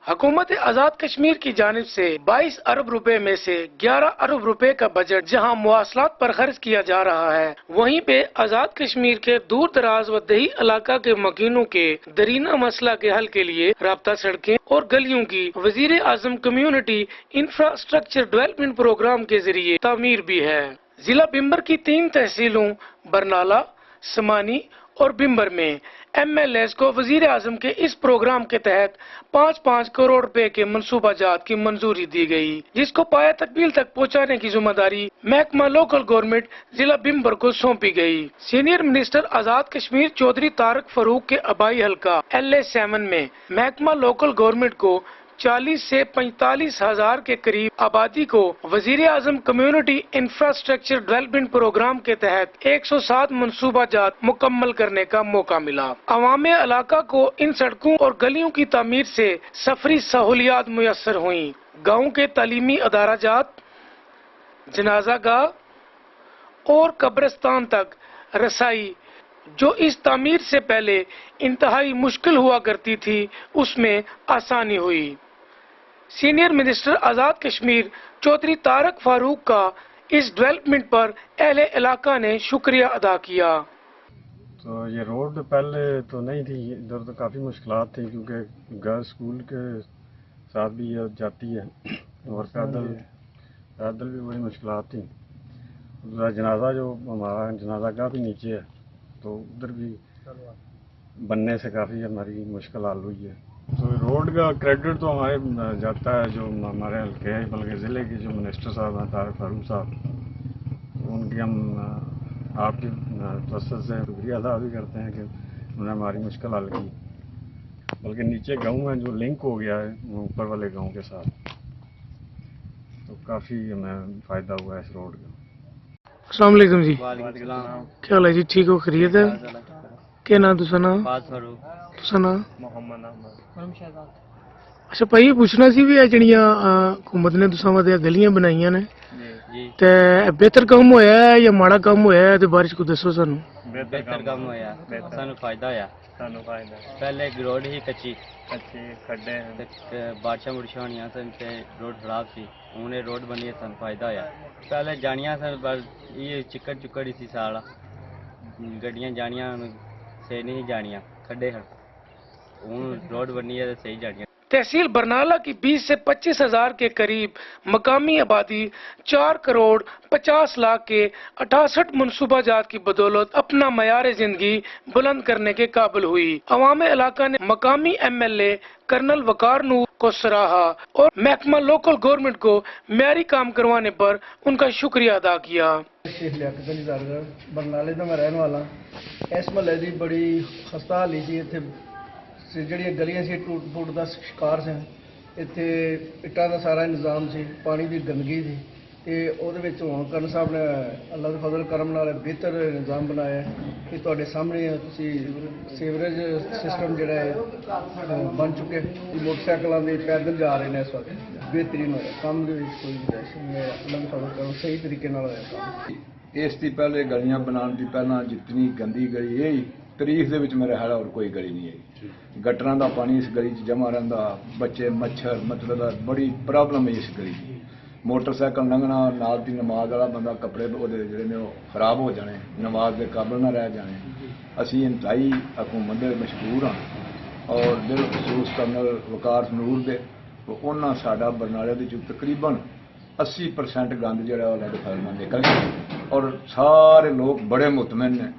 हुकूमत आजाद कश्मीर की जानिब से 22 अरब रुपए में से 11 अरब रुपए का बजट जहां मवासलात पर खर्च किया जा रहा है, वहीं पे आजाद कश्मीर के दूर दराज व दही इलाका के मकीनों के दरीना मसला के हल के लिए राब्ता सड़कें और गलियों की वजीर आजम कम्युनिटी इंफ्रास्ट्रक्चर डेवलपमेंट प्रोग्राम के जरिए तामीर भी है। जिला बिम्बर की 3 तहसीलों बरनाला, समानी और बिम्बर में MLAs को वजीर आजम के इस प्रोग्राम के तहत 5-5 करोड़ रुपए के मंसूबाजात की मंजूरी दी गई, जिसको पाया तकमील तक पहुंचाने की जिम्मेदारी महकमा लोकल गवर्नमेंट जिला बिम्बर को सौंपी गई। सीनियर मिनिस्टर आजाद कश्मीर चौधरी तारक फरूक के आबाई हल्का LA7 में महकमा लोकल गवर्नमेंट को 40 से 45 हजार के करीब आबादी को वजीर आजम कम्युनिटी इंफ्रास्ट्रक्चर डेवलपमेंट प्रोग्राम के तहत 107 मंसूबाजात मुकम्मल करने का मौका मिला। अवामे इलाका को इन सड़कों और गलियों की तामीर से सफरी सहूलियात मुयस्सर हुई। गाँव के तालीमी अदाराजात, जनाजा गाह और कब्रिस्तान तक रसाई जो इस तामीर से पहले इंतहाई मुश्किल हुआ करती थी, उसमें आसानी हुई। सीनियर मिनिस्टर आजाद कश्मीर चौधरी तारक फारूक का इस डेवलपमेंट पर अहले इलाका ने शुक्रिया अदा किया। तो ये रोड पहले तो नहीं थी, इधर तो काफ़ी मुश्किलात थी क्योंकि गर्ल्स स्कूल के साथ भी ये जाती है और पैदल भी बड़ी मुश्किलात थी। जनाजा जो हमारा जनाजा का भी नीचे है, तो उधर भी बनने से काफ़ी हमारी मुश्किल हल हुई है। तो रोड का क्रेडिट तो हमारे जाता है जो हमारे हल्के हैं, बल्कि ज़िले के जो मिनिस्टर साहब हैं तारक फारूक साहब, उनकी हम आपकी तवज्जो से शुक्रिया अदा भी करते हैं कि उन्होंने हमारी मुश्किल हल की। बल्कि नीचे गाँव है जो लिंक हो गया है ऊपर वाले गाँव के साथ, तो काफ़ी हमें फ़ायदा हुआ है इस रोड का। अस्सलाम वालेकुम जी। क्या हाल है जी? ठीक हो? खैरियत है? क्या नाम तुसा नाम? तुसा नाम? मोहम्मद अहमद। अच्छा भाई, पुछना सी भी है जड़ियां हुकूमत ने तुसा वास्ते गलियां बनाईयां ने ते बेहतर काम होया है या माड़ा काम होया है, ते बारे च कुछ दसो सानू। बेहतर काम होया, सानू फायदा होया। पहले एक रोड ही कच्ची खड्डे बारिशां बुरिशां होनियां सन ते रोड खराब सी, हूं ये रोड बनी है, सानू फायदा होया। पहले जानियां सन बस ये चिक्कड़ चुक्कड़ ही सी, सारा गड्डियां जानियां सही नहीं जानियां, खड्डे हूं रोड बनी है तो सही जानियां। तहसील बरनाला की 20 से 25 हजार के करीब मकामी आबादी 4 करोड़ 50 लाख के 68 मनसूबाजात की बदौलत अपना मयार जिंदगी बुलंद करने के काबिल हुई। अवामे इलाका ने मकामी MLA कर्नल वकार नूर को सराहा और महकमा लोकल गवर्नमेंट को म्यारी काम करवाने पर उनका शुक्रिया अदा किया। बरनाले का मैं रहने वाला, इस महल्ले की बड़ी खस्ता हाली सी, इत्थे ਜਿਹੜੀਆਂ ਗਲੀਆਂ ਸੀ ਟੁੱਟ ਫੁੱਟ ਦਾ ਸ਼ਿਕਾਰ ਸੀ। ਇੱਥੇ ਇੱਟਾਂ ਦਾ ਸਾਰਾ ਨਿਜ਼ਾਮ ਸੀ, ਪਾਣੀ ਦੀ ਗੰਦਗੀ ਸੀ, ਤੇ ਉਹਦੇ ਵਿੱਚ ਹੁਣ ਕਰਨ ਸਾਹਿਬ ਨੇ ਅੱਲਾਹ ਦੇ ਫਜ਼ਲ ਕਰਮ ਨਾਲ ਬਿਹਤਰ ਨਿਜ਼ਾਮ ਬਣਾਇਆ ਕਿ ਤੁਹਾਡੇ ਸਾਹਮਣੇ ਤੁਸੀਂ ਸੀਵਰੇਜ ਸਿਸਟਮ ਜਿਹੜਾ ਹੈ ਬਣ ਚੁੱਕਿਆ। ਮੋਟਰਸਾਈਕਲਾਂ ਦੇ ਪੈਦਲ ਜਾ ਰਹੇ ਨੇ, ਇਸ ਵਕਤ ਬਿਹਤਰੀਨ ਹੋਇਆ ਕੰਮ ਦੇ ਵਿੱਚ ਕੋਈ ਗੁੰਜਾਇਸ਼ ਨਹੀਂ ਹੈ। ਅੱਲਾਹ ਦੇ ਫਜ਼ਲ ਕਰਮ ਸਹੀ ਤਰੀਕੇ ਨਾਲ ਹੋਇਆ ਕੰਮ। ਇਸ ਦੀ ਪਹਿਲੇ ਗਲੀਆਂ ਬਣਾਉਣ ਦੀ ਪਹਿਲਾਂ ਜਿਤਨੀ ਗੰਦੀ ਗਲੀ ਹੈ ਤਾਰੀਖ ਦੇ ਵਿੱਚ ਮੇਰੇ ਖਿਆਲ ਹੋਰ ਕੋਈ ਗਲੀ ਨਹੀਂ ਹੈ। ਗਟਰਾਂ ਦਾ ਪਾਣੀ ਇਸ ਗਲੀ 'ਚ ਜਮ੍ਹਾਂ ਰਹਿੰਦਾ, ਬੱਚੇ ਮੱਛਰ ਮਤਲਬ ਬੜੀ ਪ੍ਰੋਬਲਮ ਹੈ ਇਸ ਗਲੀ 'ਚ। ਮੋਟਰਸਾਈਕਲ ਲੰਘਣਾ, ਨਾਲ ਦੀ ਨਮਾਜ਼ ਵਾਲਾ ਬੰਦਾ ਕੱਪੜੇ ਉਹਦੇ ਜਿਹੜੇ ਨੇ ਉਹ ਖਰਾਬ ਹੋ ਜਾਣੇ, ਨਮਾਜ਼ ਦੇ ਕਾਬਲ ਨਾ ਰਹਿ ਜਾਣੇ। ਅਸੀਂ ਇੰਤਹਾਈ ਹਕੂਮਤ ਦੇ ਮਸ਼ਕੂਰ ਹਾਂ ਔਰ ਦਿਲ ਖਸੂਸ ਕਰਨਲ ਵਕਾਰ ਨੂਰ ਦੇ, ਉਹਨਾਂ ਸਾਡਾ ਬਰਨਾਲੇ ਦੇ ਵਿੱਚ ਤਕਰੀਬਨ 80% ਗੰਦ ਜਿਹੜਾ ਉਹ ਲੱਗ ਫੈਲਣਾ ਨਿਕਲ ਗਿਆ ਔਰ ਸਾਰੇ ਲੋਕ ਬੜੇ ਮੁਤਮਿਨ ਨੇ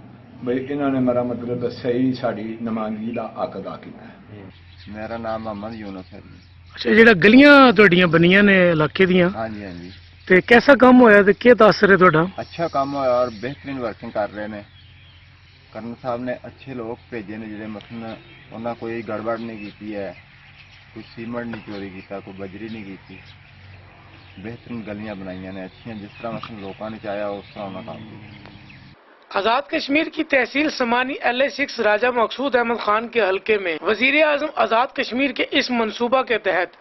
ਬਈ ਇਹਨਾਂ ਨੇ ਮੇਰਾ ਮਤਲਬ ਸਹੀ ਸਾਡੀ ਨੁਮਾਇੰਦਗੀ ਦਾ ਹੱਕ ਅਦਾ ਕੀਤਾ ਹੈ। ਮੇਰਾ ਨਾਮ ਮੁਹੰਮਦ ਯੂਨਸ ਹੈ। अच्छा, ਜਿਹੜਾ ਗਲੀਆਂ ਤੁਹਾਡੀਆਂ ਬਣੀਆਂ ਨੇ ਇਲਾਕੇ ਦੀਆਂ, ਹਾਂਜੀ ਹਾਂਜੀ, ਤੇ कैसा ਕੰਮ ਹੋਇਆ ਤੇ ਕੀ ਤਾਸਰ ਹੈ ਤੁਹਾਡਾ? ਅੱਛਾ ਕੰਮ ਹੋਇਆ ਔਰ ਬਿਹਤਰੀਨ ਵਰਕਿੰਗ ਕਰ ਰਹੇ ਨੇ। ਕਰਨ ਸਾਹਿਬ ਨੇ ਅੱਛੇ ਲੋਕ ਭੇਜੇ ਨੇ ਜਿਹੜੇ ਮਸਲਨ ਉਹਨਾਂ ਕੋਈ ਗੜਬੜ ਨਹੀਂ ਕੀਤੀ ਹੈ, ਕੋਈ ਸੀਮੈਂਟ ਨਹੀਂ ਚੋਰੀ ਕੀਤਾ, ਕੋਈ ਬਜਰੀ ਨਹੀਂ ਕੀਤੀ। ਬਿਹਤਰੀਨ ਗਲੀਆਂ ਬਣਾਈਆਂ ਨੇ ਅੱਛੀਆਂ, ਜਿਸ ਤਰ੍ਹਾਂ ਮਸਲਨ ਲੋਕਾਂ ਨੇ ਚਾਹਿਆ ਉਸ ਤਰ੍ਹਾਂ ਉਹਨਾਂ ਕੰਮ ਕੀਤਾ। आजाद कश्मीर की तहसील समानी LA6 राजा मकसूद अहमद खान के हलके में वजीर आजम आजाद कश्मीर के इस मंसूबा के तहत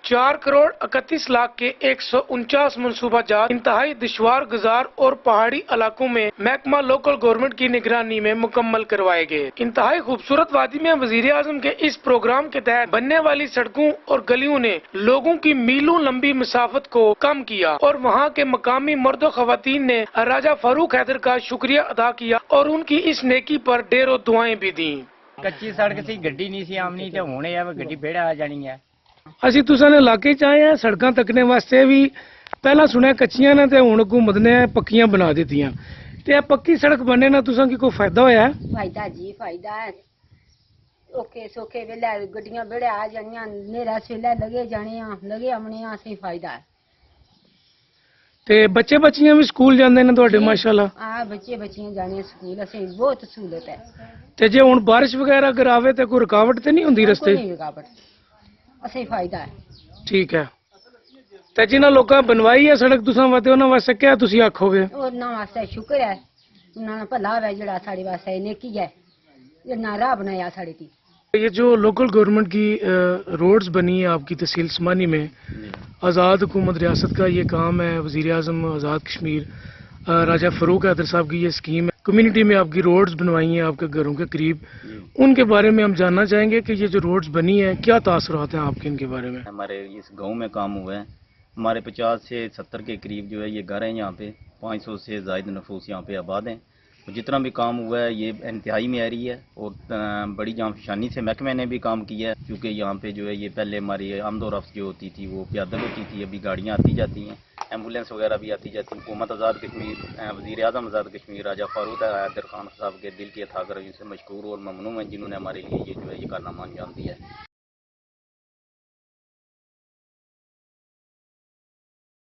4 करोड़ 31 लाख के 149 मनसूबा जात इंतहाई दुश्वार गुजार और पहाड़ी इलाकों में महकमा लोकल गवर्नमेंट की निगरानी में मुकम्मल करवाए गए। इंतहाई खूबसूरत वादी में वजीर आजम के इस प्रोग्राम के तहत बनने वाली सड़कों और गलियों ने लोगों की मीलों लंबी मुसाफत को कम किया और वहाँ के मकामी मर्द खवातीन ने राजा फारूक हैदर का शुक्रिया अदा किया और उनकी इस नेकी पर ढेरों दुआएं भी दी। ਕੱਚੀ ਸੜਕ ਸੀ, ਗੱਡੀ ਨਹੀਂ ਸੀ ਆਮਨੀ, ਤੇ ਹੁਣ ਇਹ ਆ ਵੀ ਗੱਡੀ ਬੇੜਾ ਆ ਜਾਣੀ ਹੈ। ਅਸੀਂ ਤੁਸਾਂ ਦੇ ਇਲਾਕੇ ਚ ਆਏ ਆ ਸੜਕਾਂ ਤੱਕਣੇ ਵਾਸਤੇ ਵੀ ਪਹਿਲਾਂ ਸੁਣਿਆ ਕੱਚੀਆਂ ਨੇ ਤੇ ਹੁਣ ਹਕੂਮਤ ਨੇ ਪੱਕੀਆਂ ਬਣਾ ਦਿੱਤੀਆਂ ਤੇ ਇਹ ਪੱਕੀ ਸੜਕ ਬਣਨੇ ਨਾਲ ਤੁਸਾਂ ਕੀ ਕੋਈ ਫਾਇਦਾ ਹੋਇਆ? ਫਾਇਦਾ ਜੀ ਫਾਇਦਾ ਹੈ। ਓਕੇ ਸੋਕੇ ਵੇਲੇ ਗੱਡੀਆਂ ਬੇੜੇ ਆ ਜਾਣੀਆਂ, ਨੇਰਾ ਸਵੇਲੇ ਲਗੇ ਜਾਣੇ ਆ, ਲਗੇ ਆਉਣੇ ਆ, ਅਸੀਂ ਫਾਇਦਾ ਹੈ। ਤੇ ਬੱਚੇ ਬੱਚੀਆਂ ਵੀ ਸਕੂਲ ਜਾਂਦੇ ਨੇ ਤੁਹਾਡੇ ਮਾਸ਼ਾਅੱਲਾ? ਆ ਬੱਚੇ ਬੱਚੀਆਂ ਜਾਣੇ ਸਕੂਲ, ਅਸੀਂ ਬਹੁਤ ਸਹੂਲਤ ਹੈ। ਤੇ ਜੇ ਹੁਣ ਬਾਰਿਸ਼ ਵਗੈਰਾ ਕਰਾਵੇ ਤੇ ਕੋਈ ਰੁਕਾਵਟ ਤੇ ਨਹੀਂ ਹੁੰਦੀ ਰਸਤੇ? ਕੋਈ ਰੁਕਾਵਟ, ਅਸੀਂ ਫਾਇਦਾ ਹੈ। ਠੀਕ ਹੈ। ਤੇ ਜਿਨ੍ਹਾਂ ਲੋਕਾਂ ਬਣਵਾਈ ਹੈ ਸੜਕ ਤੁਸਾਂ ਵਾਸਤੇ ਉਹਨਾਂ ਵਾਸਤੇ ਕਿਆ ਤੁਸੀਂ ਆਖੋਗੇ? ਉਹਨਾਂ ਵਾਸਤੇ ਸ਼ੁਕਰ ਹੈ, ਉਹਨਾਂ ਦਾ ਭਲਾ ਹੈ ਜਿਹੜਾ ਸਾਡੇ ਵਾਸਤੇ ਨੇਕੀ ਹੈ, ਜਿਹੜਾ ਰਾਹ बनाया साड़ी की। ये जो लोकल गवर्नमेंट की रोड्स बनी है आपकी तहसील स्मानी में, आज़ाद हुकूमत रियासत का ये काम है, वज़ीर आज़म आज़ाद कश्मीर राजा फ़ारूक हैदर साहब की ये स्कीम है, कम्युनिटी में आपकी रोड्स बनवाई हैं आपके घरों के करीब, उनके बारे में हम जानना चाहेंगे कि ये जो रोड्स बनी है क्या तासुरात हैं आपके इनके बारे में? हमारे इस गांव में काम हुआ है, हमारे 50 से 70 के करीब जो है ये घर हैं, यहाँ पे 500 से ज़ायद नफूस यहाँ पे आबाद हैं। तो जितना भी काम हुआ है ये इंतहाई मेयारी है और बड़ी जांफशानी से महकमे ने भी काम किया है, क्योंकि यहाँ पे जो है ये पहले हमारी आमद और रफ्त जो होती थी वो पैदल होती थी, अभी गाड़ियाँ आती जाती हैं, एम्बुलेंस वगैरह भी आती जाती हैं। हुकूमत आज़ाद कश्मीर वज़ीर आज़म आज़ाद कश्मीर राजा फ़ारूक हैदर खान साहब के दिल के अथाह गर्मी से मशकूर और ममनून हैं जिन्होंने हमारे लिए ये जो है ये कारनामा अंजाम दिया है।